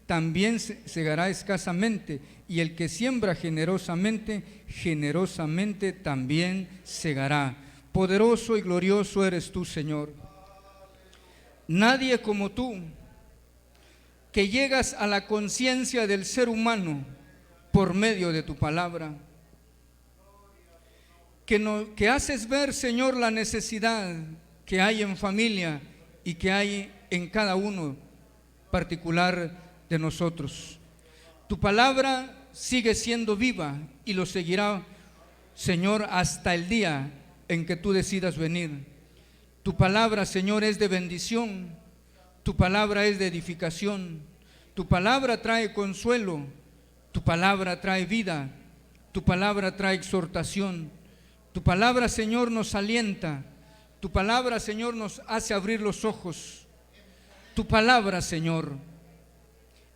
también segará escasamente, y el que siembra generosamente, generosamente también segará. Poderoso y glorioso eres tú, Señor. Nadie como tú, que llegas a la conciencia del ser humano por medio de tu palabra, que haces ver, Señor, la necesidad que hay en familia y que hay en cada uno particular de nosotros. Tu palabra sigue siendo viva y lo seguirá, Señor, hasta el día en que tú decidas venir. Tu palabra, Señor, es de bendición, tu palabra es de edificación, tu palabra trae consuelo, tu palabra trae vida, tu palabra trae exhortación, tu palabra, Señor, nos alienta, tu palabra, Señor, nos hace abrir los ojos, tu palabra, Señor,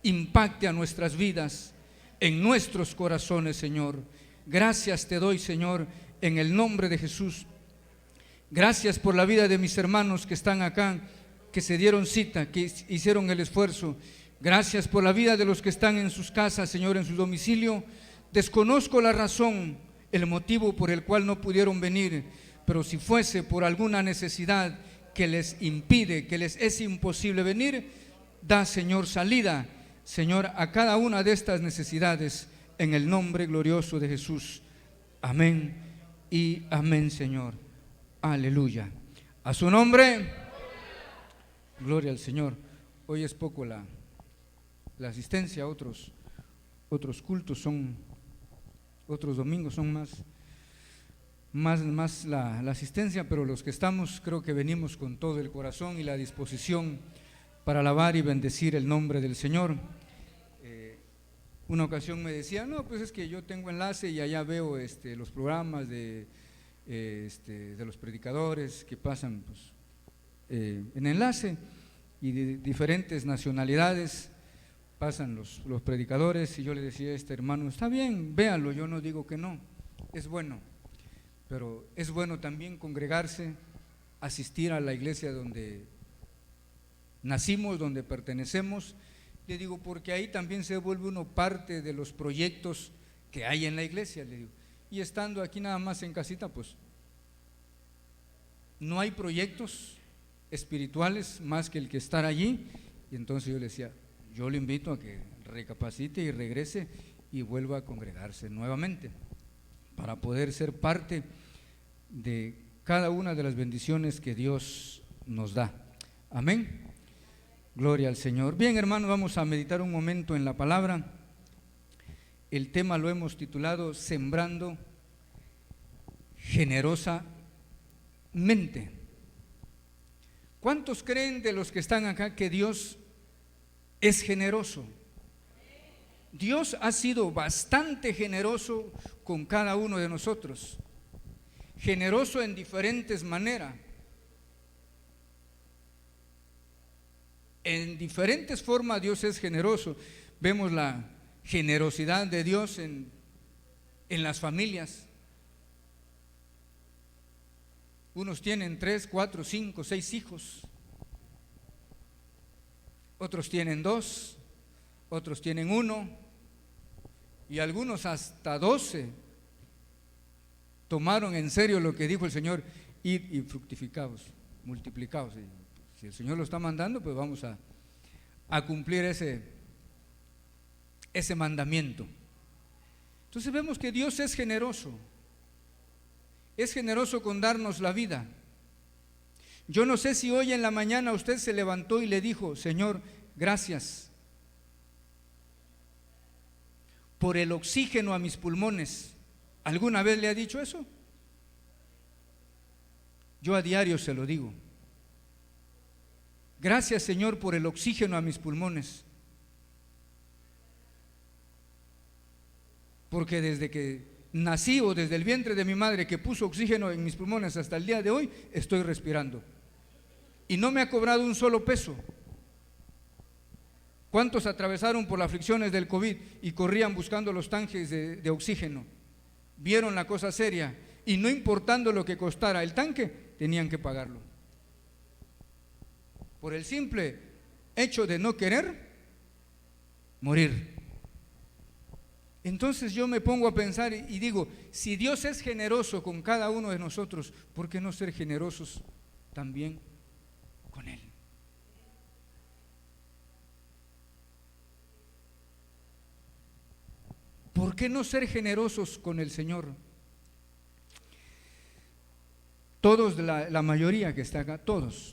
impacte a nuestras vidas, en nuestros corazones, Señor. Gracias te doy, Señor, en el nombre de Jesús. Gracias por la vida de mis hermanos que están acá, que se dieron cita, que hicieron el esfuerzo. Gracias por la vida de los que están en sus casas, Señor, en su domicilio. Desconozco la razón, el motivo por el cual no pudieron venir, pero si fuese por alguna necesidad que les impide, que les es imposible venir, da, Señor, salida, Señor, a cada una de estas necesidades, en el nombre glorioso de Jesús. Amén y amén, Señor. Aleluya. A su nombre, gloria al Señor. Hoy es poco la asistencia, otros cultos son, otros domingos son más la asistencia, pero los que estamos creo que venimos con todo el corazón y la disposición para alabar y bendecir el nombre del Señor. Una ocasión me decía, no, pues es que yo tengo enlace y allá veo los programas de los predicadores que pasan pues, en enlace, y de diferentes nacionalidades pasan los predicadores, y yo le decía a este hermano, está bien, véanlo, yo no digo que no, es bueno, pero es bueno también congregarse, asistir a la iglesia donde nacimos, donde pertenecemos. Le digo, porque ahí también se vuelve uno parte de los proyectos que hay en la iglesia, le digo. Y estando aquí nada más en casita, pues no hay proyectos espirituales más que el que estar allí. Y entonces yo le decía, yo le invito a que recapacite y regrese y vuelva a congregarse nuevamente para poder ser parte de cada una de las bendiciones que Dios nos da. Amén. Gloria al Señor. Bien, hermanos, vamos a meditar un momento en la palabra. El tema lo hemos titulado Sembrando generosamente. ¿Cuántos creen de los que están acá que Dios es generoso? Dios ha sido bastante generoso con cada uno de nosotros, generoso en diferentes maneras. En diferentes formas Dios es generoso. Vemos la generosidad de Dios en las familias. Unos tienen 3, 4, 5, 6 hijos. Otros tienen 2, otros tienen 1, y algunos hasta 12. Tomaron en serio lo que dijo el Señor: id y fructificaos, multiplicaos. Si el Señor lo está mandando, pues vamos a cumplir ese mandamiento. Entonces vemos que Dios es generoso con darnos la vida. Yo no sé si hoy en la mañana usted se levantó y le dijo: Señor, gracias por el oxígeno a mis pulmones. ¿Alguna vez le ha dicho eso? Yo a diario se lo digo. Gracias, Señor, por el oxígeno a mis pulmones, porque desde que nací o desde el vientre de mi madre, que puso oxígeno en mis pulmones, hasta el día de hoy estoy respirando y no me ha cobrado un solo peso. ¿Cuántos atravesaron por las aflicciones del COVID y corrían buscando los tanques de oxígeno? Vieron la cosa seria y no importando lo que costara el tanque, tenían que pagarlo. Por el simple hecho de no querer morir. Entonces yo me pongo a pensar y digo, si Dios es generoso con cada uno de nosotros, ¿por qué no ser generosos también con Él? ¿Por qué no ser generosos con el Señor? Todos, la mayoría que está acá, todos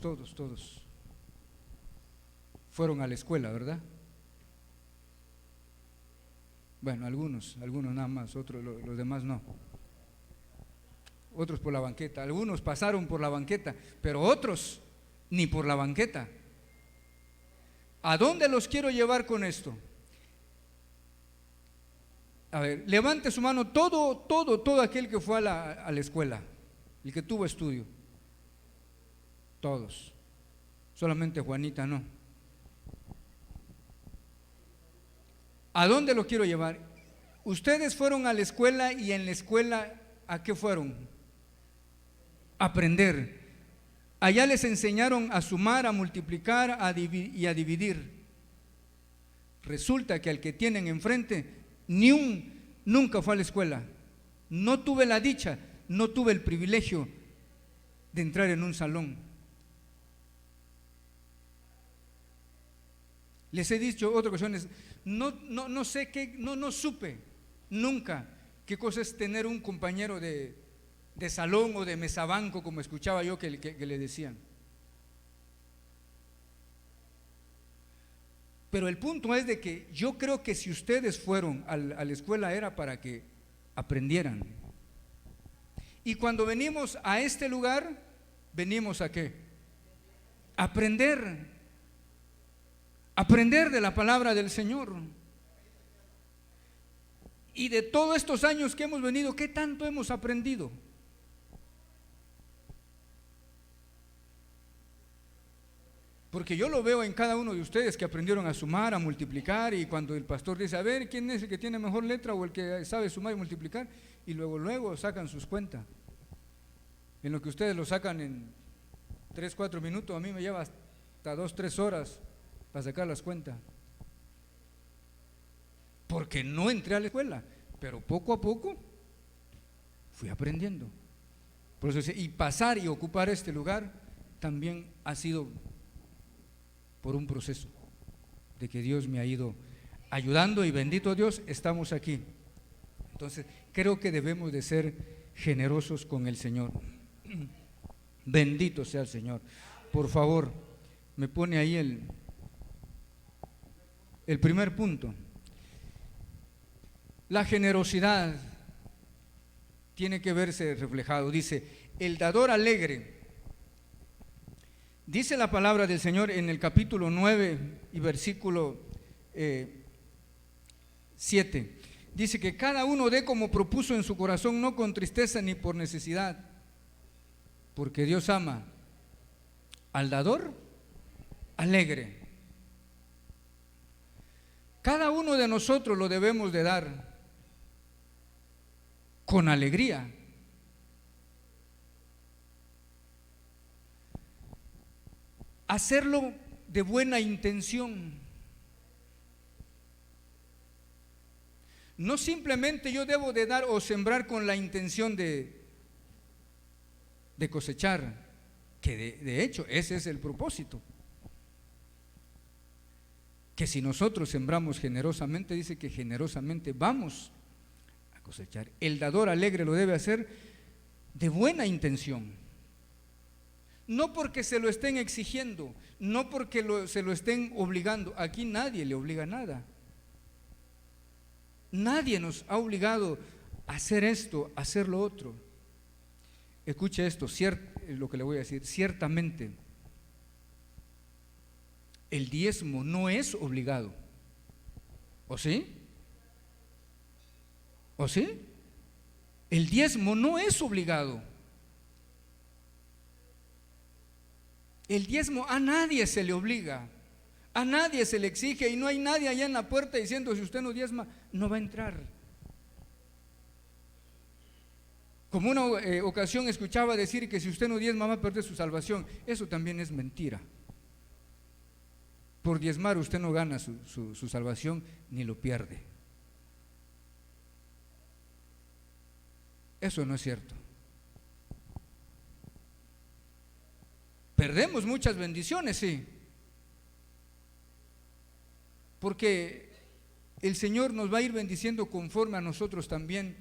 fueron a la escuela, ¿verdad? Bueno, algunos nada más, otros, los demás no. Otros por la banqueta, algunos pasaron por la banqueta, pero otros ni por la banqueta. ¿A dónde los quiero llevar con esto? A ver, levante su mano todo aquel que fue a la escuela, el que tuvo estudio. Todos. Solamente Juanita no. ¿A dónde lo quiero llevar? Ustedes fueron a la escuela y en la escuela, ¿a qué fueron? Aprender. Allá les enseñaron a sumar, a multiplicar y a dividir. Resulta que al que tienen enfrente, nunca fue a la escuela. No tuve la dicha, no tuve el privilegio de entrar en un salón. Les he dicho otras ocasiones, no sé qué, no supe nunca qué cosa es tener un compañero de salón o de mesabanco, como escuchaba yo que le decían. Pero el punto es de que yo creo que si ustedes fueron a la escuela era para que aprendieran. Y cuando venimos a este lugar, venimos ¿a qué? Aprender de la palabra del Señor. Y de todos estos años que hemos venido, ¿qué tanto hemos aprendido? Porque yo lo veo en cada uno de ustedes que aprendieron a sumar, a multiplicar, y cuando el pastor dice, a ver, ¿quién es el que tiene mejor letra o el que sabe sumar y multiplicar? Y luego sacan sus cuentas. En lo que ustedes lo sacan en 3, 4 minutos, a mí me lleva hasta 2, 3 horas para sacar las cuentas, porque no entré a la escuela, pero poco a poco fui aprendiendo. Por eso y pasar y ocupar este lugar también ha sido por un proceso de que Dios me ha ido ayudando, y bendito Dios, estamos aquí. Entonces creo que debemos de ser generosos con el Señor. Bendito sea el Señor. Por favor, me pone ahí el primer punto. La generosidad tiene que verse reflejado. Dice, el dador alegre. Dice la palabra del Señor en el capítulo 9 y versículo 7. Dice que cada uno dé como propuso en su corazón, no con tristeza ni por necesidad, porque Dios ama al dador alegre. Cada uno de nosotros lo debemos de dar con alegría. Hacerlo de buena intención. No simplemente yo debo de dar o sembrar con la intención de cosechar, que de hecho ese es el propósito. Que si nosotros sembramos generosamente, dice que generosamente vamos a cosechar. El dador alegre lo debe hacer de buena intención, no porque se lo estén exigiendo, no porque se lo estén obligando. Aquí nadie le obliga nada. Nadie nos ha obligado a hacer esto, a hacer lo otro. Escuche esto, lo que le voy a decir. Ciertamente el diezmo no es obligado. ¿O sí? ¿O sí? El diezmo no es obligado. El diezmo a nadie se le obliga, a nadie se le exige, y no hay nadie allá en la puerta diciendo, si usted no diezma, no va a entrar. Como una ocasión escuchaba decir que si usted no diezma va a perder su salvación. Eso también es mentira. Por diezmar usted no gana su salvación ni lo pierde. Eso no es cierto. Perdemos muchas bendiciones, sí, porque el Señor nos va a ir bendiciendo conforme a nosotros también,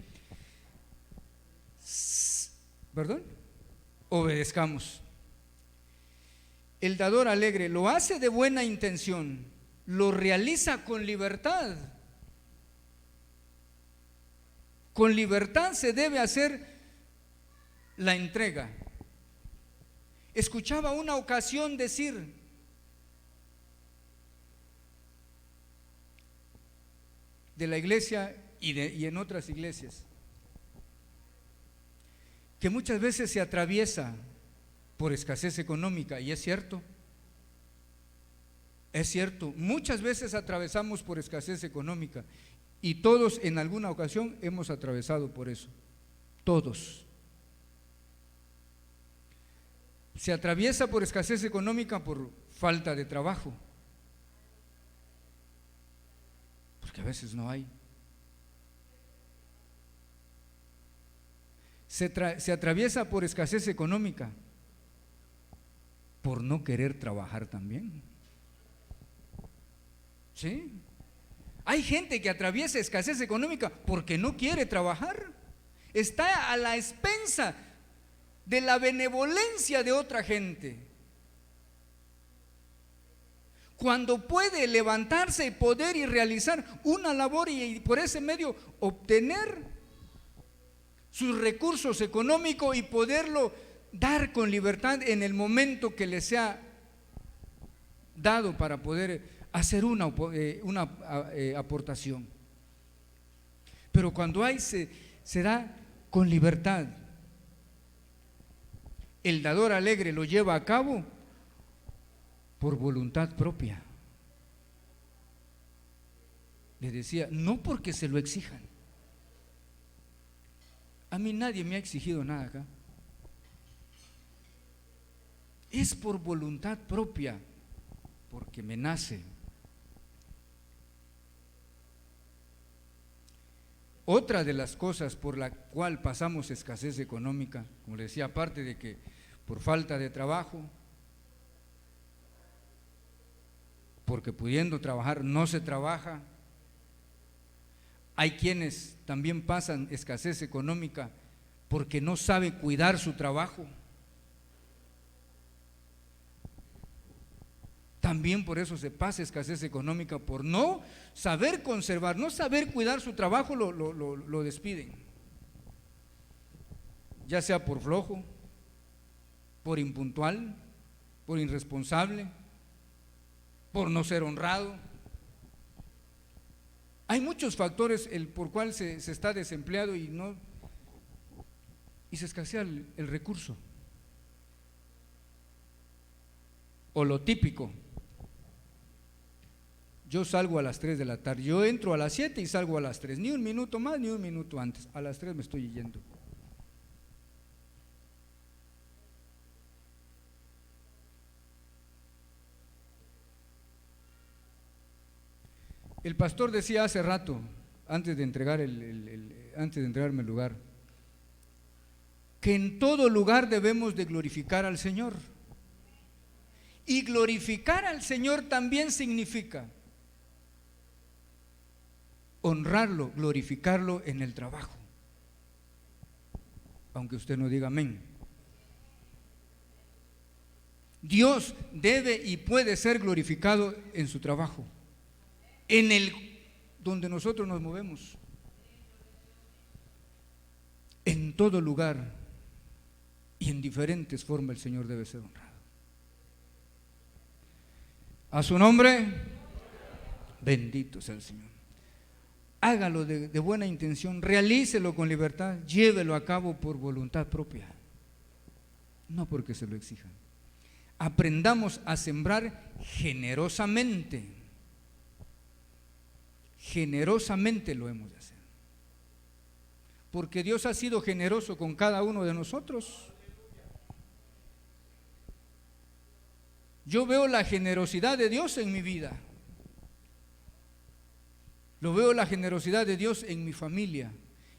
¿perdón? Obedezcamos. El dador alegre lo hace de buena intención, lo realiza con libertad. Con libertad se debe hacer la entrega. Escuchaba una ocasión decir: de la iglesia y en otras iglesias, que muchas veces se atraviesa por escasez económica, y es cierto, muchas veces atravesamos por escasez económica, y todos en alguna ocasión hemos atravesado por eso, todos. Se atraviesa por escasez económica por falta de trabajo, porque a veces no hay. Se atraviesa por escasez económica por no querer trabajar también. ¿Sí? Hay gente que atraviesa escasez económica porque no quiere trabajar. Está a la expensa de la benevolencia de otra gente. Cuando puede levantarse y poder y realizar una labor y por ese medio obtener sus recursos económicos y poderlo dar con libertad en el momento que le sea dado para poder hacer una aportación. Pero cuando hay se da con libertad. El dador alegre lo lleva a cabo por voluntad propia. Le decía, no porque se lo exijan. A mí nadie me ha exigido nada acá. Es por voluntad propia, porque me nace. Otra de las cosas por la cual pasamos escasez económica, como le decía, aparte de que por falta de trabajo, porque pudiendo trabajar no se trabaja. Hay quienes también pasan escasez económica porque no sabe cuidar su trabajo. También por eso se pasa escasez económica, por no saber conservar, no saber cuidar su trabajo, lo despiden. Ya sea por flojo, por impuntual, por irresponsable, por no ser honrado. Hay muchos factores por cual se está desempleado y se escasea el recurso. O lo típico: yo salgo a las 3 de la tarde, yo entro a las 7 y salgo a las 3, ni un minuto más ni un minuto antes, a las 3 me estoy yendo. El pastor decía hace rato, antes de entregarme el lugar, que en todo lugar debemos de glorificar al Señor. Y glorificar al Señor también significa honrarlo, glorificarlo en el trabajo, aunque usted no diga amén. Dios debe y puede ser glorificado en su trabajo, en el donde nosotros nos movemos. En todo lugar y en diferentes formas el Señor debe ser honrado. A su nombre, bendito sea el Señor. Hágalo de buena intención, realícelo con libertad, llévelo a cabo por voluntad propia, no porque se lo exijan. Aprendamos a sembrar generosamente. Generosamente lo hemos de hacer, porque Dios ha sido generoso con cada uno de nosotros. Yo veo la generosidad de Dios en mi vida. Lo veo la generosidad de Dios en mi familia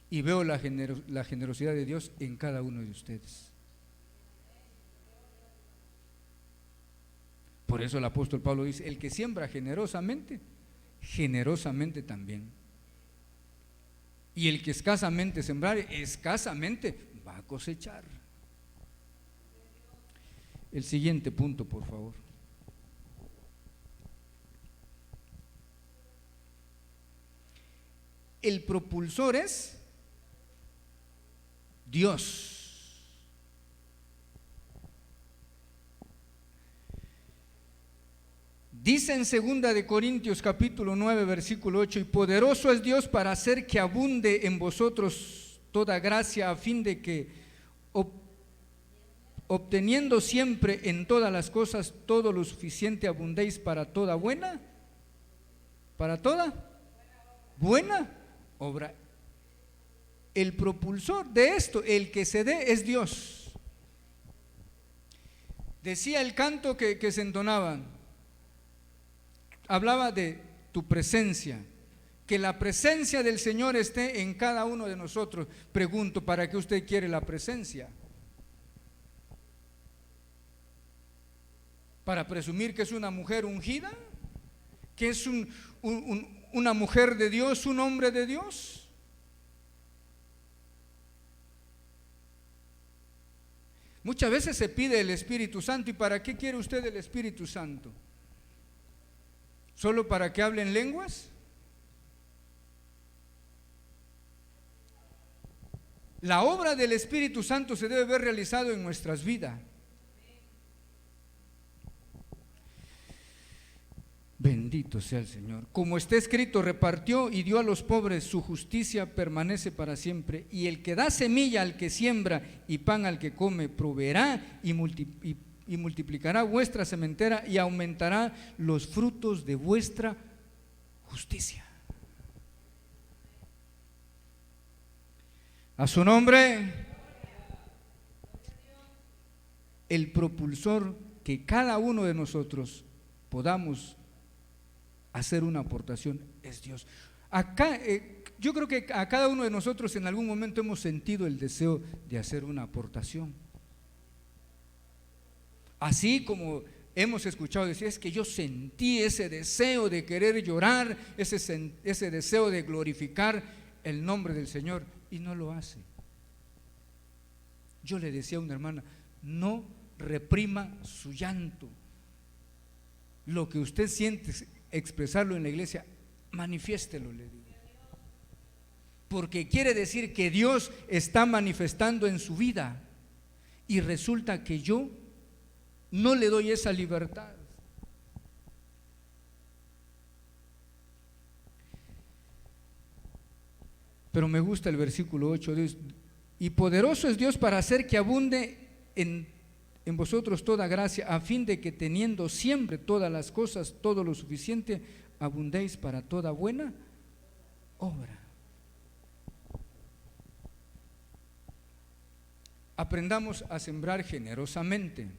y veo la generosidad de Dios en cada uno de ustedes. Por eso el apóstol Pablo dice, el que siembra generosamente, generosamente también. Y el que escasamente sembrare, escasamente va a cosechar. El siguiente punto, por favor. El propulsor es Dios. Dice en 2 de Corintios capítulo 9 versículo 8, y poderoso es Dios para hacer que abunde en vosotros toda gracia, a fin de que obteniendo siempre en todas las cosas todo lo suficiente abundéis para toda buena, para toda buena obra. El propulsor de esto, el que se dé, es Dios. Decía el canto que se entonaba, hablaba de tu presencia, que la presencia del Señor esté en cada uno de nosotros. Pregunto, ¿para qué usted quiere la presencia? ¿Para presumir que es una mujer ungida? ¿Que es una mujer de Dios, un hombre de Dios? Muchas veces se pide el Espíritu Santo. ¿Y para qué quiere usted el Espíritu Santo? ¿Solo para que hablen lenguas? La obra del Espíritu Santo se debe ver realizado en nuestras vidas. Bendito sea el Señor. Como está escrito, repartió y dio a los pobres, su justicia permanece para siempre. Y el que da semilla al que siembra y pan al que come, proveerá y multiplicará vuestra sementera y aumentará los frutos de vuestra justicia. A su nombre. El propulsor que cada uno de nosotros podamos hacer una aportación es Dios. Acá, yo creo que a cada uno de nosotros en algún momento hemos sentido el deseo de hacer una aportación. Así como hemos escuchado decir, es que yo sentí ese deseo de querer llorar, ese deseo de glorificar el nombre del Señor, y no lo hace. Yo le decía a una hermana, no reprima su llanto. Lo que usted siente, expresarlo en la iglesia, manifiéstelo, le digo. Porque quiere decir que Dios está manifestando en su vida, y resulta que yo no le doy esa libertad. Pero me gusta el versículo 8, Dios, y poderoso es Dios para hacer que abunde en vosotros toda gracia, a fin de que teniendo siempre todas las cosas, todo lo suficiente, abundéis para toda buena obra. Aprendamos a sembrar generosamente.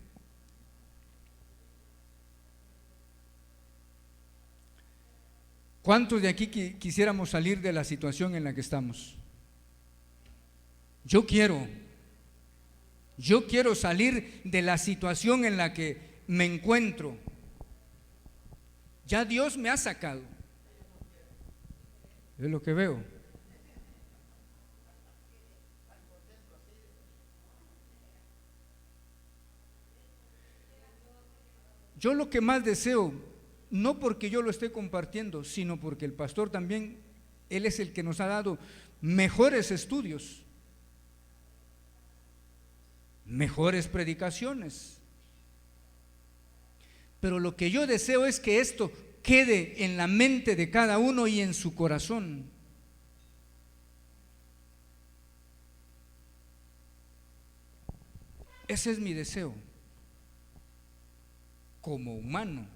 ¿Cuántos de aquí quisiéramos salir de la situación en la que estamos? Yo quiero salir de la situación en la que me encuentro. Ya Dios me ha sacado. Es lo que veo. Yo lo que más deseo, no porque yo lo esté compartiendo, sino porque el pastor también, él es el que nos ha dado mejores estudios, mejores predicaciones. Pero lo que yo deseo es que esto quede en la mente de cada uno y en su corazón. Ese es mi deseo, como humano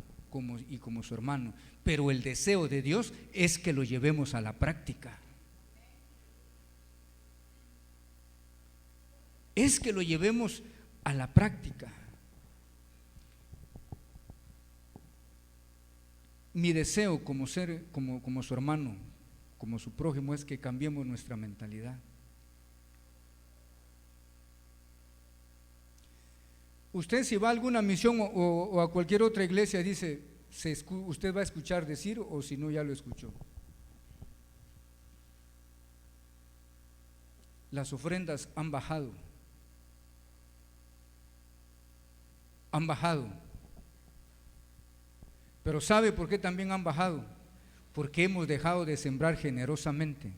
y como su hermano. Pero el deseo de Dios es que lo llevemos a la práctica. Es que lo llevemos a la práctica. mi deseo como ser, como su hermano, como su prójimo, es que cambiemos nuestra mentalidad. Usted, si va a alguna misión o a cualquier otra iglesia, dice, usted va a escuchar decir, o si no ya lo escuchó. Las ofrendas han bajado. Han bajado. Pero ¿sabe por qué también han bajado? Porque hemos dejado de sembrar generosamente.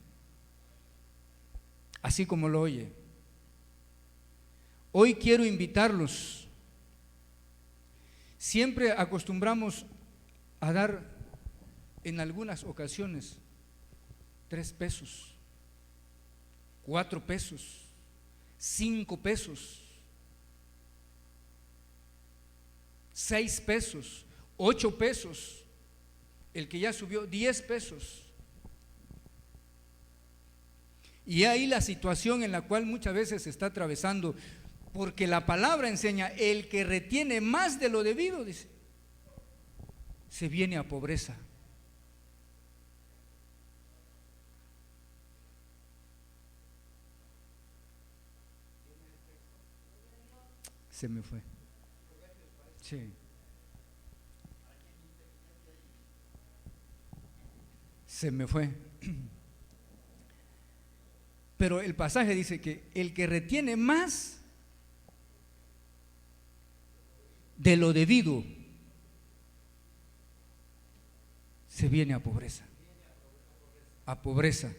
Así como lo oye. Hoy quiero invitarlos. Siempre acostumbramos a dar en algunas ocasiones 3 pesos, 4 pesos, 5 pesos, 6 pesos, 8 pesos, el que ya subió 10 pesos. Y ahí la situación en la cual muchas veces se está atravesando, porque la palabra enseña, el que retiene más de lo debido, dice, se viene a pobreza. Se me fue. Sí. Se me fue. Pero el pasaje dice que el que retiene más de lo debido se viene a pobreza. A pobreza.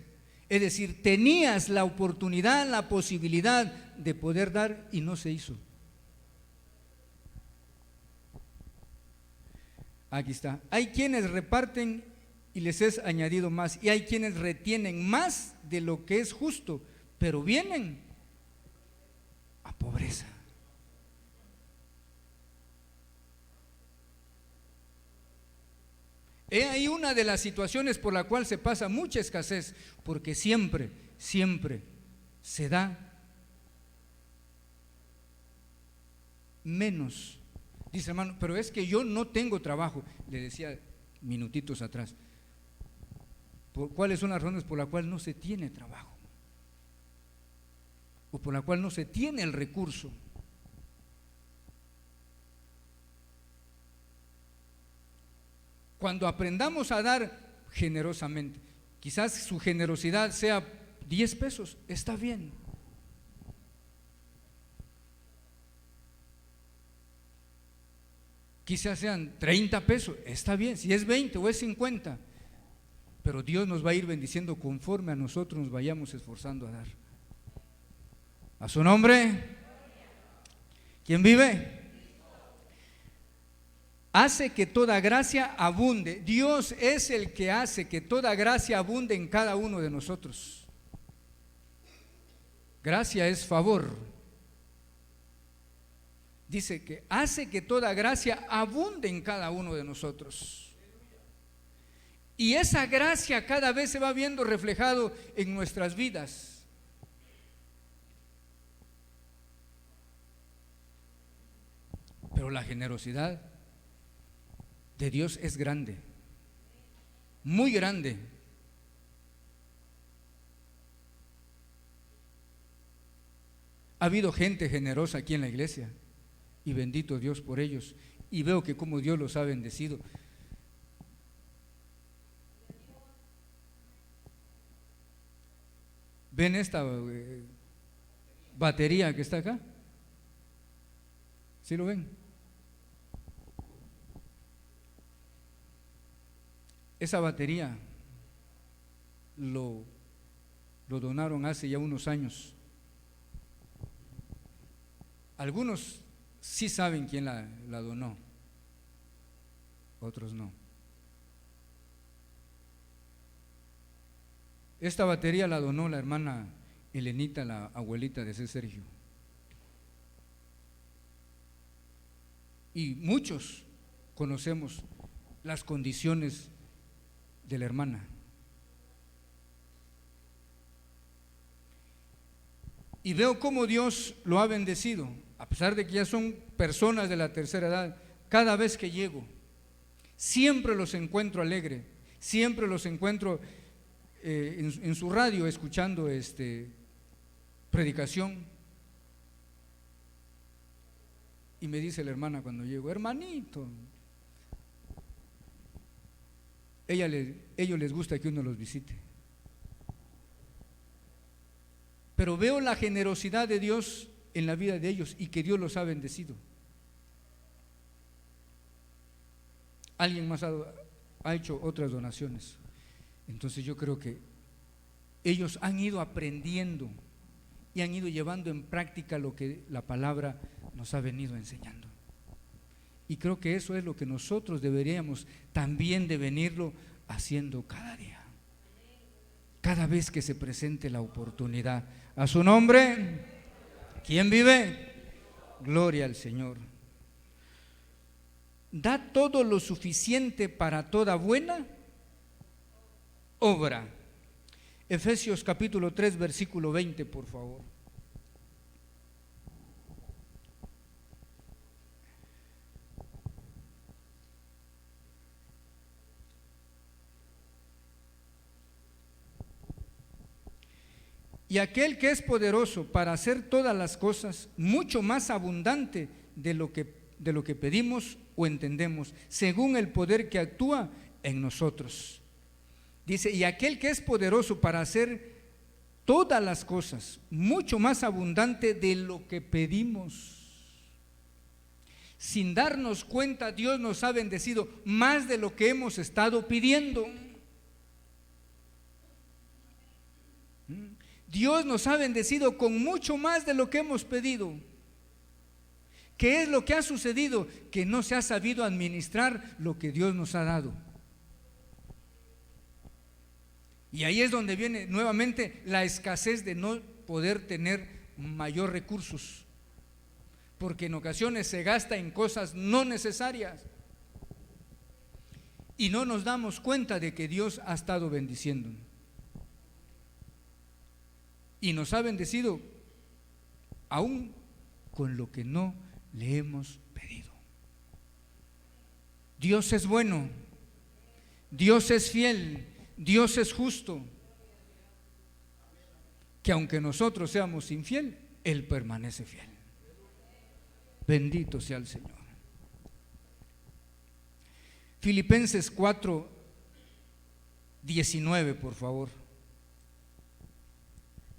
Es decir, tenías la oportunidad, la posibilidad de poder dar y no se hizo. Aquí está. Hay quienes reparten y les es añadido más, y hay quienes retienen más de lo que es justo, pero vienen a pobreza. He ahí una de las situaciones por la cual se pasa mucha escasez, porque siempre se da menos. Dice, hermano, pero es que yo no tengo trabajo. Le decía minutitos atrás, ¿cuáles son las razones por las cuales no se tiene trabajo? O por la cual no se tiene el recurso. Cuando aprendamos a dar generosamente, quizás su generosidad sea 10 pesos, está bien. Quizás sean 30 pesos, está bien. Si es 20 o es 50, pero Dios nos va a ir bendiciendo conforme a nosotros nos vayamos esforzando a dar. A su nombre. ¿Quién vive? Hace que toda gracia abunde. Dios es el que hace que toda gracia abunde en cada uno de nosotros. Gracia es favor. Dice que hace que toda gracia abunde en cada uno de nosotros. Y esa gracia cada vez se va viendo reflejado en nuestras vidas. Pero la generosidad de Dios es grande, muy grande. Ha habido gente generosa aquí en la iglesia y bendito Dios por ellos, y veo que como Dios los ha bendecido. ¿Ven esta batería que está acá? ¿Sí lo ven? Esa batería lo donaron hace ya unos años. Algunos sí saben quién la donó, otros no. Esta batería la donó la hermana Elenita, la abuelita de ese Sergio. Y muchos conocemos las condiciones de la hermana. Y veo cómo Dios lo ha bendecido, a pesar de que ya son personas de la tercera edad. Cada vez que llego, Siempre los encuentro alegre, siempre los encuentro en su radio escuchando predicación. Y me dice la hermana cuando llego: hermanito, ellos les gusta que uno los visite. Pero veo la generosidad de Dios en la vida de ellos y que Dios los ha bendecido. Alguien más ha hecho otras donaciones. Entonces yo creo que ellos han ido aprendiendo y han ido llevando en práctica lo que la palabra nos ha venido enseñando. Y creo que eso es lo que nosotros deberíamos también de venirlo haciendo cada día, cada vez que se presente la oportunidad. A su nombre, ¿quién vive? Gloria al Señor. Da todo lo suficiente para toda buena obra. Efesios capítulo 3 versículo 20, por favor. Y aquel que es poderoso para hacer todas las cosas mucho más abundante de lo que pedimos o entendemos, según el poder que actúa en nosotros. Dice: y aquel que es poderoso para hacer todas las cosas mucho más abundante de lo que pedimos. Sin darnos cuenta, Dios nos ha bendecido más de lo que hemos estado pidiendo. Dios nos ha bendecido con mucho más de lo que hemos pedido. ¿Qué es lo que ha sucedido? Que no se ha sabido administrar lo que Dios nos ha dado. Y ahí es donde viene nuevamente la escasez de no poder tener mayor recursos, porque en ocasiones se gasta en cosas no necesarias y no nos damos cuenta de que Dios ha estado bendiciéndonos. Y nos ha bendecido aún con lo que no le hemos pedido. Dios es bueno, Dios es fiel, Dios es justo, que aunque nosotros seamos infiel, Él permanece fiel. Bendito sea el Señor. Filipenses 4:19, por favor.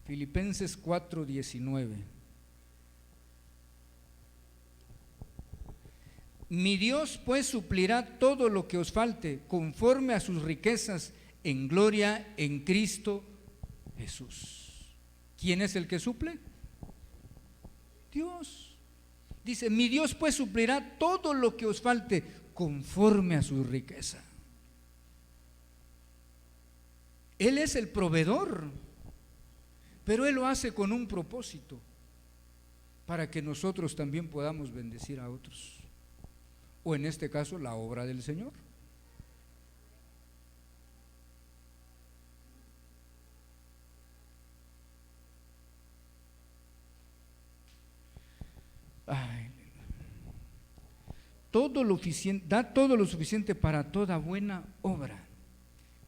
Filipenses 4:19. Mi Dios pues suplirá todo lo que os falte conforme a sus riquezas en gloria en Cristo Jesús. ¿Quién es el que suple? Dios. Dice: mi Dios pues suplirá todo lo que os falte conforme a su riqueza. Él es el proveedor, pero Él lo hace con un propósito, para que nosotros también podamos bendecir a otros, o en este caso la obra del Señor. Da todo lo suficiente para toda buena obra.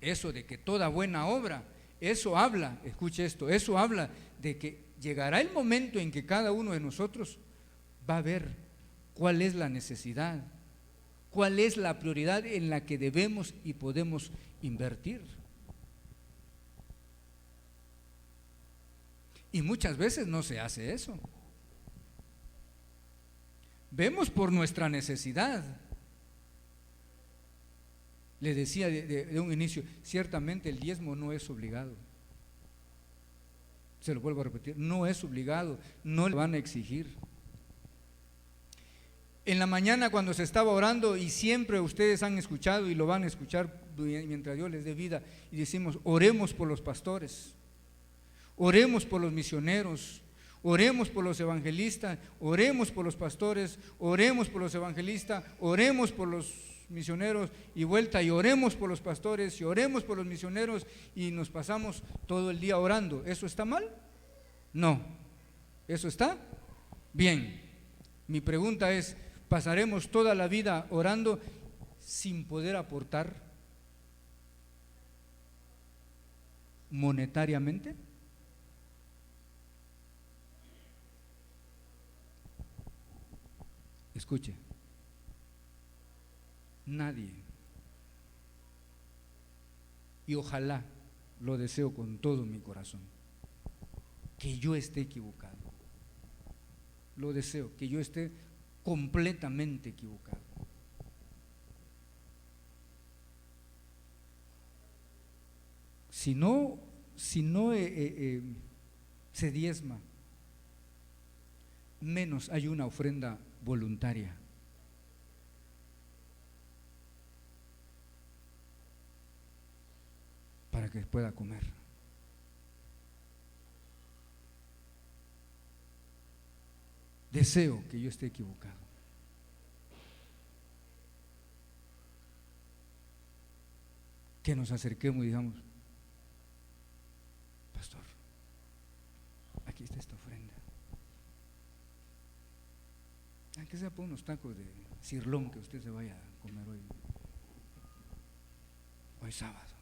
Eso de que toda buena obra, eso habla, escuche esto, eso habla de que llegará el momento en que cada uno de nosotros va a ver cuál es la necesidad, cuál es la prioridad en la que debemos y podemos invertir. Y muchas veces no se hace eso. Vemos por nuestra necesidad. Le decía de un inicio, ciertamente el diezmo no es obligado. Se lo vuelvo a repetir, no es obligado, no le van a exigir. En la mañana cuando se estaba orando, y siempre ustedes han escuchado y lo van a escuchar mientras Dios les dé vida, y decimos: oremos por los pastores, oremos por los misioneros, oremos por los evangelistas, oremos por los pastores, oremos por los evangelistas, oremos por los misioneros, y vuelta, y oremos por los pastores, y oremos por los misioneros, y nos pasamos todo el día orando. ¿Eso está mal? No. ¿Eso está bien? Mi pregunta es: ¿pasaremos toda la vida orando sin poder aportar monetariamente? Escuche, nadie. Y ojalá, lo deseo con todo mi corazón, que yo esté equivocado. Lo deseo, que yo esté completamente equivocado. Si no se diezma, menos hay una ofrenda voluntaria. Para que pueda comer. Deseo que yo esté equivocado. Que nos acerquemos y digamos: pastor, aquí está esta ofrenda. Aunque sea por unos tacos de cirlón que usted se vaya a comer hoy sábado.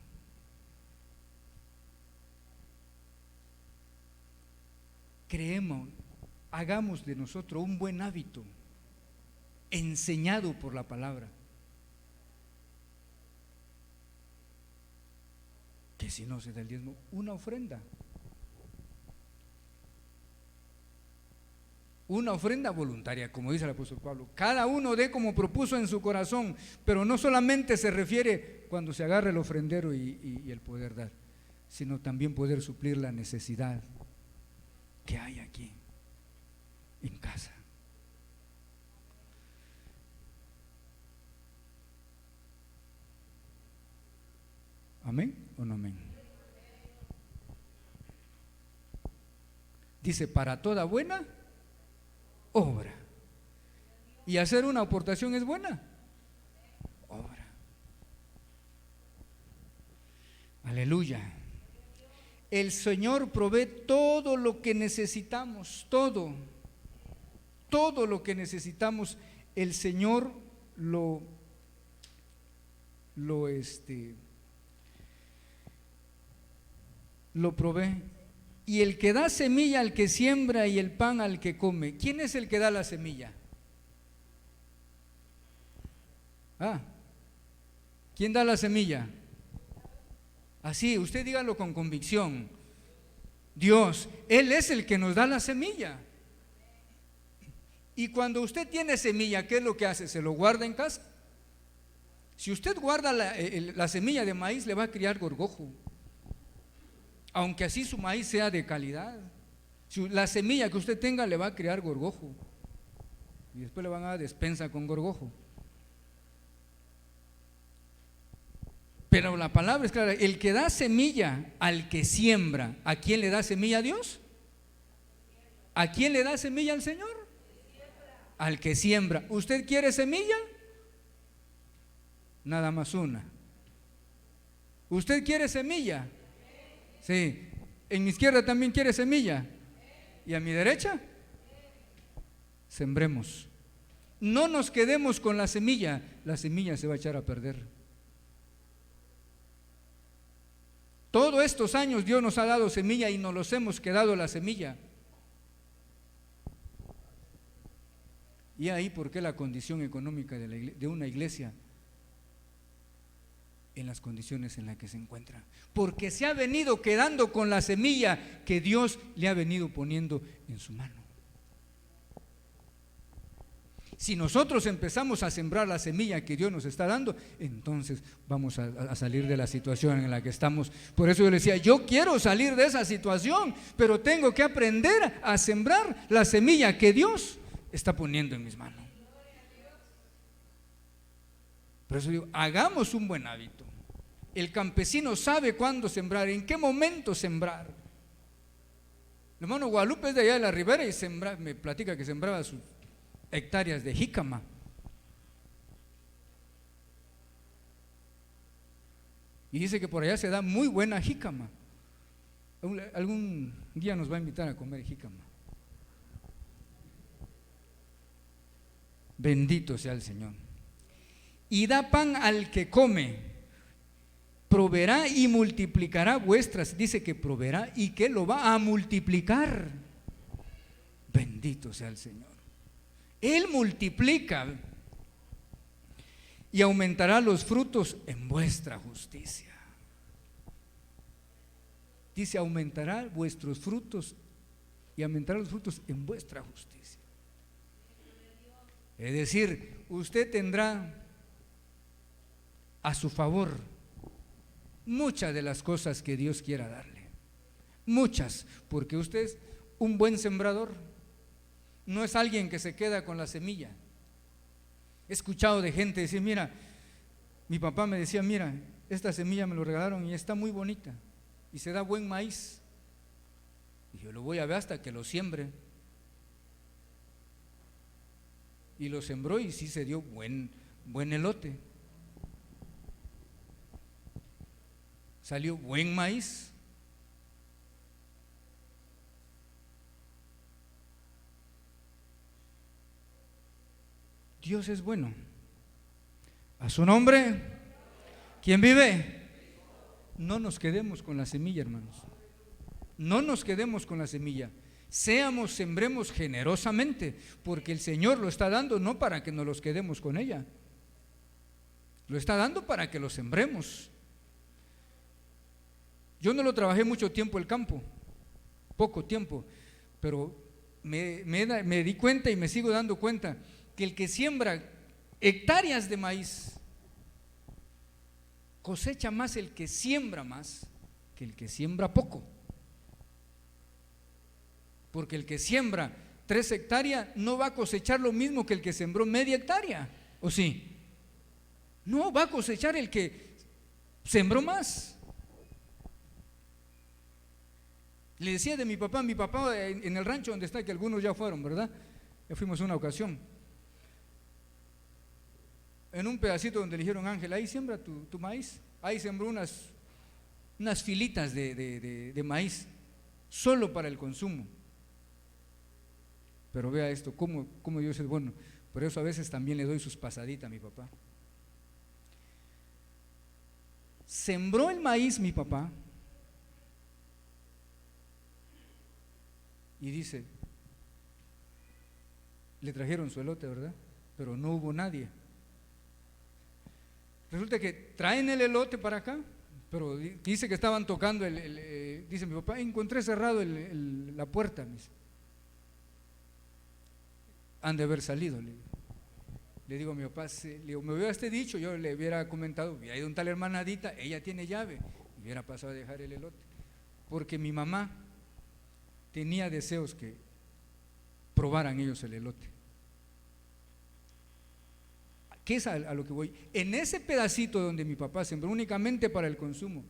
Creemos, hagamos de nosotros un buen hábito enseñado por la palabra, que si no se da el diezmo, una ofrenda voluntaria, como dice el apóstol Pablo. Cada uno dé como propuso en su corazón, pero no solamente se refiere cuando se agarra el ofrendero y el poder dar, sino también poder suplir la necesidad que hay aquí en casa. ¿Amén o no amén? Dice: para toda buena obra. ¿Y hacer una aportación es buena obra? Aleluya. El Señor provee todo lo que necesitamos, todo lo que necesitamos, el Señor lo provee. Y el que da semilla al que siembra y el pan al que come. ¿Quién es el que da la semilla? ¿Quién da la semilla? Así, usted dígalo con convicción. Dios, Él es el que nos da la semilla. Y cuando usted tiene semilla, ¿qué es lo que hace? ¿Se lo guarda en casa? Si usted guarda la semilla de maíz, le va a criar gorgojo, aunque así su maíz sea de calidad. Si la semilla que usted tenga le va a criar gorgojo, y después le van a dar despensa con gorgojo. Pero la palabra es clara: el que da semilla al que siembra. ¿A quién le da semilla a Dios? ¿A quién le da semilla al Señor? Al que siembra. ¿Usted quiere semilla? Nada más una. ¿Usted quiere semilla? Sí. ¿En mi izquierda también quiere semilla? ¿Y a mi derecha? Sembremos. No nos quedemos con la semilla se va a echar a perder. Todos estos años Dios nos ha dado semilla y nos los hemos quedado la semilla. Y ahí por qué la condición económica de una iglesia en las condiciones en las que se encuentra, porque se ha venido quedando con la semilla que Dios le ha venido poniendo en su mano. Si nosotros empezamos a sembrar la semilla que Dios nos está dando, entonces vamos a salir de la situación en la que estamos. Por eso yo le decía: yo quiero salir de esa situación, pero tengo que aprender a sembrar la semilla que Dios está poniendo en mis manos. Por eso digo, hagamos un buen hábito. El campesino sabe cuándo sembrar, en qué momento sembrar. El hermano Guadalupe es de allá de la ribera y me platica que sembraba sus hectáreas de jícama. Y dice que por allá se da muy buena jícama. Algún día nos va a invitar a comer jícama. Bendito sea el Señor. y da pan al que come, proveerá y multiplicará vuestras. Dice que proveerá y que lo va a multiplicar. Bendito sea el Señor. Él multiplica y aumentará los frutos en vuestra justicia. Dice, aumentará vuestros frutos y aumentará los frutos en vuestra justicia. Es decir, usted tendrá a su favor muchas de las cosas que Dios quiera darle. Muchas, porque usted es un buen sembrador. No es alguien que se queda con la semilla. He escuchado de gente decir, mira, mi papá me decía, mira, esta semilla me lo regalaron y está muy bonita y se da buen maíz. Y yo lo voy a ver hasta que lo siembre. Y lo sembró y sí se dio buen elote. Salió buen maíz. Dios es bueno. A su nombre. ¿Quién vive? No nos quedemos con la semilla, hermanos. No nos quedemos con la semilla. Sembremos generosamente, porque el Señor lo está dando no para que nos los quedemos con ella. Lo está dando para que lo sembremos. Yo no lo trabajé mucho tiempo el campo, poco tiempo, pero me di cuenta y me sigo dando cuenta que el que siembra hectáreas de maíz cosecha más el que siembra más que el que siembra poco. Porque el que siembra 3 hectáreas no va a cosechar lo mismo que el que sembró media hectárea, ¿o sí? No, va a cosechar el que sembró más. Le decía de mi papá en el rancho donde está, que algunos ya fueron, ¿verdad? Ya fuimos una ocasión. En un pedacito donde le dijeron, Ángel, ahí siembra tu maíz. Ahí sembró unas filitas de maíz, solo para el consumo. Pero vea esto, cómo Dios es bueno. Por eso a veces también le doy sus pasaditas a mi papá. Sembró el maíz mi papá y dice, le trajeron su elote, ¿verdad? Pero no hubo nadie. Resulta que traen el elote para acá, pero dice que estaban tocando dice mi papá, encontré cerrado la puerta. Me dice, han de haber salido. Le digo a mi papá, me hubiera dicho, yo le hubiera comentado, hay un tal hermanadita, ella tiene llave, y hubiera pasado a dejar el elote, porque mi mamá tenía deseos que probaran ellos el elote. ¿Qué es a lo que voy? En ese pedacito donde mi papá sembró únicamente para el consumo,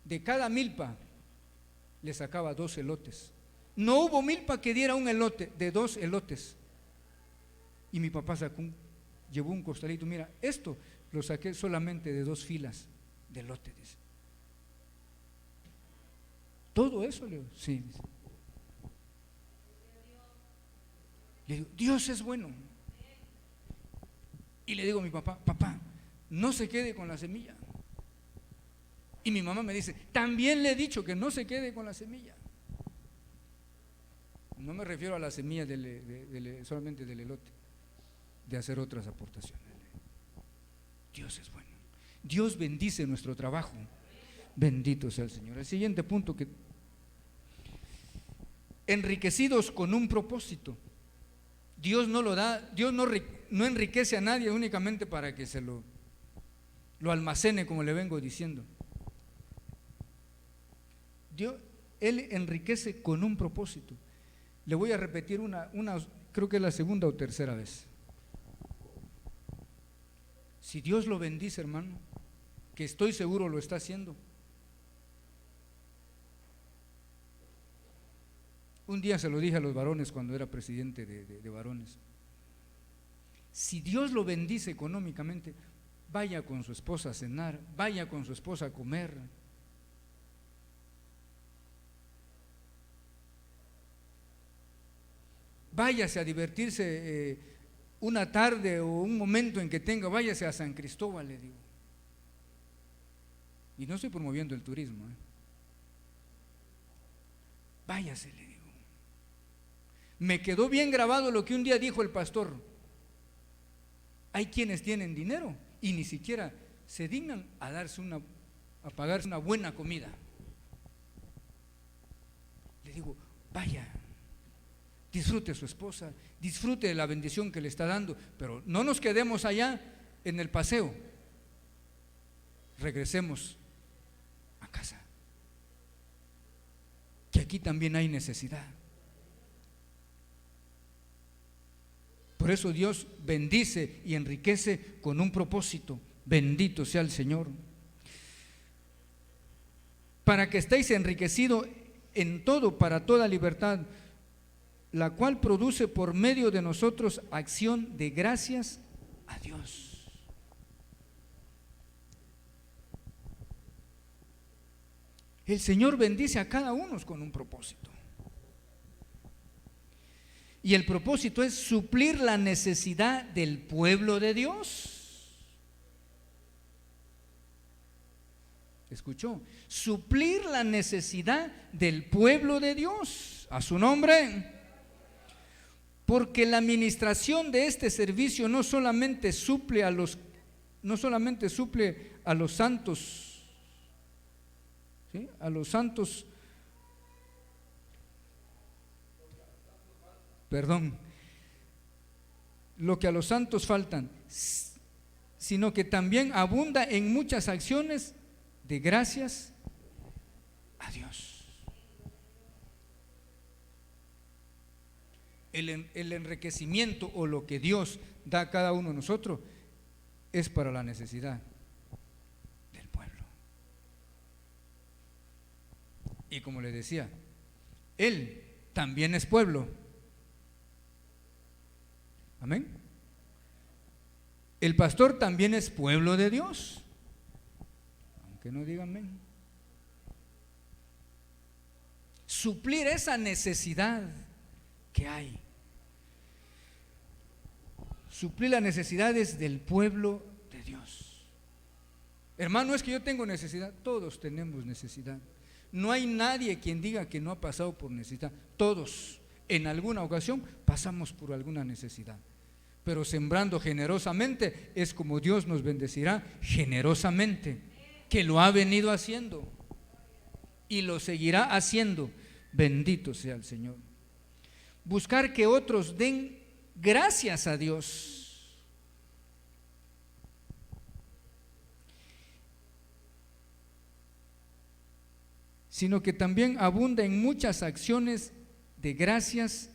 de cada milpa le sacaba 2 elotes. No hubo milpa que diera un elote, de 2 elotes. Y mi papá llevó un costalito, mira, esto lo saqué solamente de 2 filas de elote, dice. Todo eso, le digo, sí. Dice. Le digo, Dios es bueno. Y le digo a mi papá, papá, no se quede con la semilla. Y mi mamá me dice, también le he dicho que no se quede con la semilla. No me refiero a la semilla solamente del elote, de hacer otras aportaciones. Dios es bueno. Dios bendice nuestro trabajo. Bendito sea el Señor. El siguiente punto, que enriquecidos con un propósito. Dios no lo da, Dios no enriquece a nadie únicamente para que se lo almacene, como le vengo diciendo. Él enriquece con un propósito. Le voy a repetir creo que es la segunda o tercera vez. Si Dios lo bendice, hermano, que estoy seguro lo está haciendo. Un día se lo dije a los varones cuando era presidente de varones. Si Dios lo bendice económicamente, vaya con su esposa a cenar, vaya con su esposa a comer. Váyase a divertirse una tarde o un momento en que tenga, váyase a San Cristóbal, le digo. Y no estoy promoviendo el turismo, váyase, le digo. Me quedó bien grabado lo que un día dijo el pastor. Hay quienes tienen dinero y ni siquiera se dignan a pagarse una buena comida. Le digo, vaya, disfrute a su esposa, disfrute de la bendición que le está dando, pero no nos quedemos allá en el paseo. Regresemos a casa, que aquí también hay necesidad. Por eso Dios bendice y enriquece con un propósito. Bendito sea el Señor. Para que estéis enriquecidos en todo, para toda libertad, la cual produce por medio de nosotros acción de gracias a Dios. El Señor bendice a cada uno con un propósito. Y el propósito es suplir la necesidad del pueblo de Dios. ¿Escuchó? Suplir la necesidad del pueblo de Dios. A su nombre. Porque la administración de este servicio no solamente suple a los santos, ¿sí? A los santos, perdón, lo que a los santos faltan, sino que también abunda en muchas acciones de gracias a Dios. El enriquecimiento o lo que Dios da a cada uno de nosotros es para la necesidad del pueblo. Y como les decía, Él también es pueblo. Amén. El pastor también es pueblo de Dios, aunque no digan amén. Suplir esa necesidad que hay. Suplir las necesidades del pueblo de Dios. Hermano, es que yo tengo necesidad. Todos tenemos necesidad. No hay nadie quien diga que no ha pasado por necesidad. Todos en alguna ocasión pasamos por alguna necesidad. Pero sembrando generosamente es como Dios nos bendecirá generosamente, que lo ha venido haciendo y lo seguirá haciendo. Bendito sea el Señor. Buscar que otros den gracias a Dios. Sino que también abunda en muchas acciones de gracias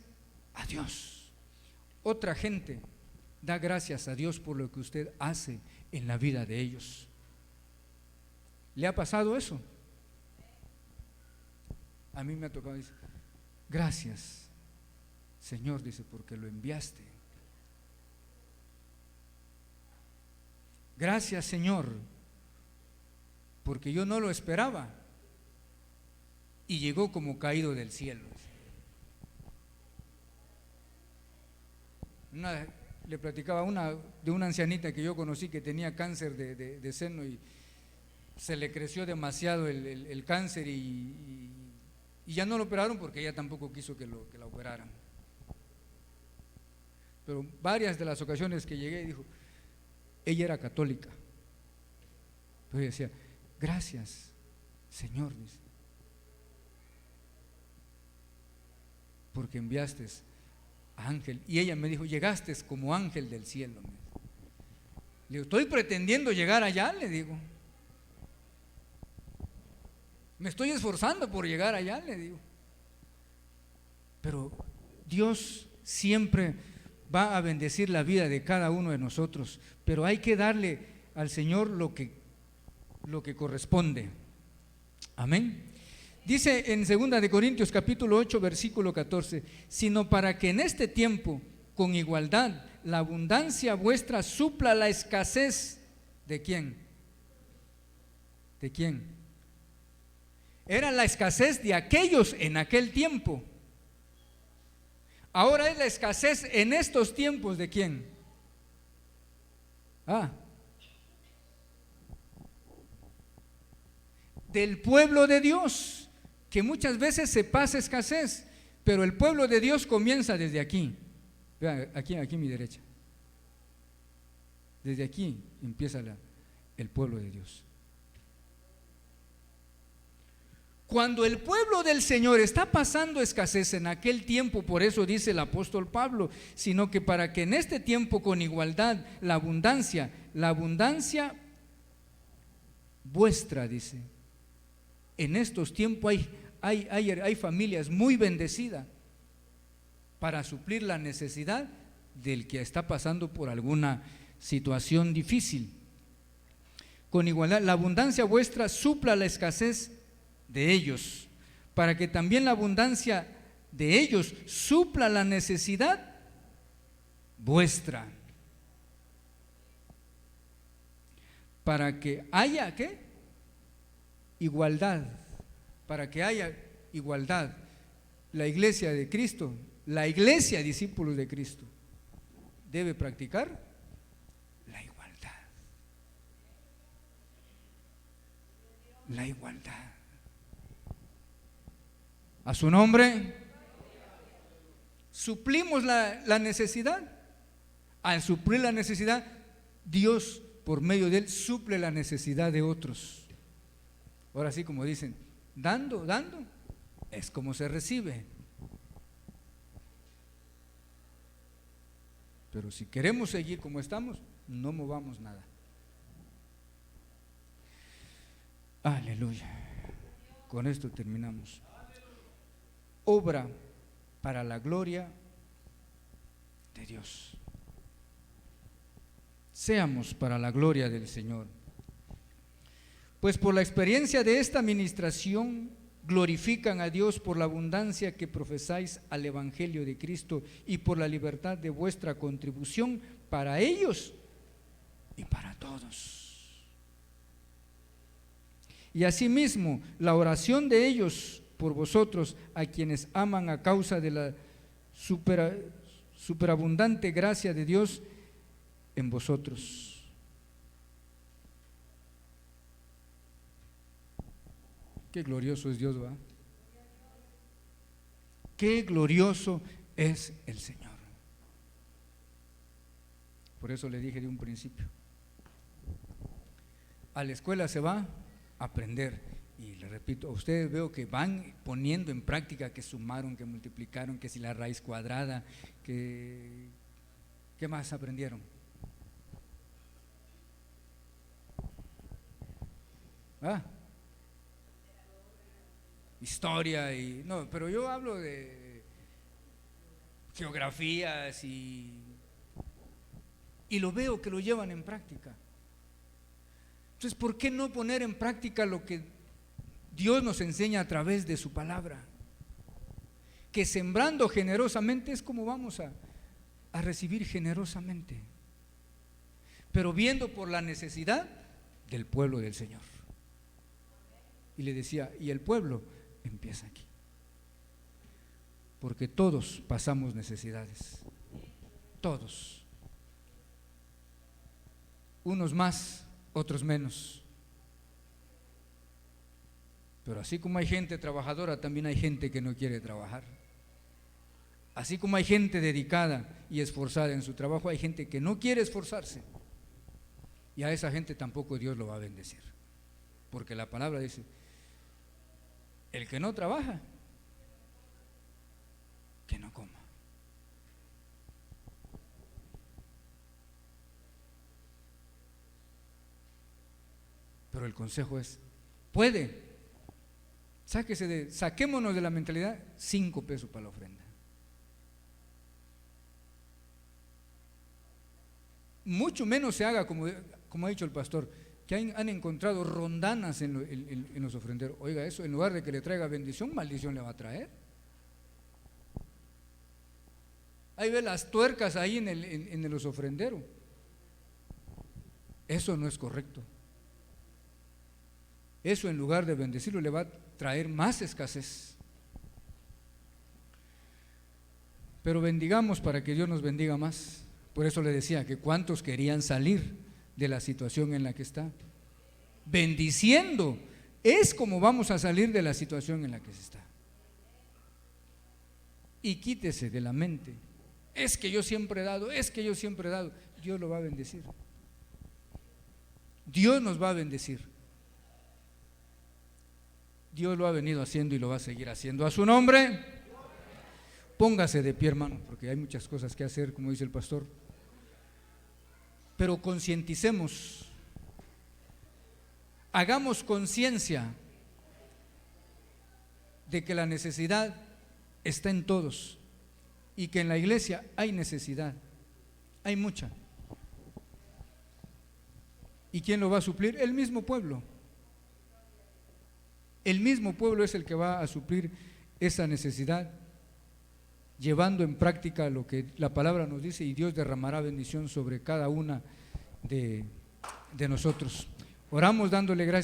a Dios. Otra gente da gracias a Dios por lo que usted hace en la vida de ellos. ¿Le ha pasado eso? A mí me ha tocado decir, gracias Señor, dice, porque lo enviaste. Gracias Señor, porque yo no lo esperaba y llegó como caído del cielo. Le platicaba de una ancianita que yo conocí que tenía cáncer de seno y se le creció demasiado el cáncer y ya no lo operaron porque ella tampoco quiso que la operaran. Pero varias de las ocasiones que llegué, dijo, ella era católica, pero ella decía, gracias Señor, dice, porque enviaste a ángel. Y ella me dijo, llegaste como ángel del cielo. Le digo, estoy pretendiendo llegar allá, le digo, me estoy esforzando por llegar allá, le digo, pero Dios siempre va a bendecir la vida de cada uno de nosotros, pero hay que darle al Señor lo que corresponde. Amén. Dice en 2 Corintios capítulo 8 versículo 14, sino para que en este tiempo con igualdad la abundancia vuestra supla la escasez. ¿De quién? ¿De quién? Era la escasez de aquellos en aquel tiempo. Ahora es la escasez en estos tiempos. ¿De quién? Ah, del pueblo de Dios, que muchas veces se pasa escasez, pero el pueblo de Dios comienza desde aquí. Vean, aquí a mi derecha. Desde aquí empieza el pueblo de Dios. Cuando el pueblo del Señor está pasando escasez en aquel tiempo, por eso dice el apóstol Pablo, sino que para que en este tiempo con igualdad la abundancia vuestra, dice, en estos tiempos hay familias muy bendecidas para suplir la necesidad del que está pasando por alguna situación difícil. Con igualdad, la abundancia vuestra supla la escasez de ellos, para que también la abundancia de ellos supla la necesidad vuestra, para que haya ¿qué? Igualdad, para que haya igualdad. La iglesia de Cristo, la iglesia discípulos de Cristo, debe practicar la igualdad. La igualdad. A su nombre, suplimos la necesidad. Al suplir la necesidad, Dios por medio de él suple la necesidad de otros. Ahora sí, como dicen, dando es como se recibe. Pero si queremos seguir como estamos, no movamos nada. Aleluya. Con esto terminamos. Obra para la gloria de Dios. Seamos para la gloria del Señor. Pues por la experiencia de esta administración glorifican a Dios por la abundancia que profesáis al Evangelio de Cristo y por la libertad de vuestra contribución para ellos y para todos. Y asimismo, la oración de ellos por vosotros, a quienes aman a causa de la superabundante gracia de Dios en vosotros. Qué glorioso es Dios, ¿va? Qué glorioso es el Señor. Por eso le dije de un principio, a la escuela se va a aprender. Y le repito, a ustedes veo que van poniendo en práctica que sumaron, que multiplicaron, que si la raíz cuadrada, que ¿qué más aprendieron? Historia y no, pero yo hablo de geografías y lo veo que lo llevan en práctica. Entonces, ¿por qué no poner en práctica lo que Dios nos enseña a través de su palabra? Que sembrando generosamente es como vamos a recibir generosamente, pero viendo por la necesidad del pueblo del Señor. Y le decía, y el pueblo empieza aquí, porque todos pasamos necesidades, todos, unos más, otros menos. Pero así como hay gente trabajadora, también hay gente que no quiere trabajar. Así como hay gente dedicada y esforzada en su trabajo, hay gente que no quiere esforzarse. Y a esa gente tampoco Dios lo va a bendecir. Porque la palabra dice, el que no trabaja, que no coma. Pero el consejo es, puede. Saquémonos de la mentalidad 5 pesos para la ofrenda. Mucho menos se haga como ha dicho el pastor, que han encontrado rondanas en los ofrenderos. Oiga, eso en lugar de que le traiga bendición, maldición le va a traer. Ahí ve las tuercas ahí en los ofrenderos. Eso no es correcto. Eso en lugar de bendecirlo le va a traer más escasez. Pero bendigamos para que Dios nos bendiga más. Por eso le decía que cuántos querían salir de la situación en la que está. Bendiciendo es como vamos a salir de la situación en la que se está. Y quítese de la mente: es que yo siempre he dado, es que yo siempre he dado. Dios lo va a bendecir. Dios nos va a bendecir. Dios lo ha venido haciendo y lo va a seguir haciendo. A su nombre. Póngase de pie, hermano, porque hay muchas cosas que hacer, como dice el pastor. Pero concienticemos, hagamos conciencia de que la necesidad está en todos y que en la iglesia hay necesidad, hay mucha. ¿Y quién lo va a suplir? El mismo pueblo. El mismo pueblo es el que va a suplir esa necesidad, llevando en práctica lo que la palabra nos dice, y Dios derramará bendición sobre cada una de nosotros. Oramos dándole gracias.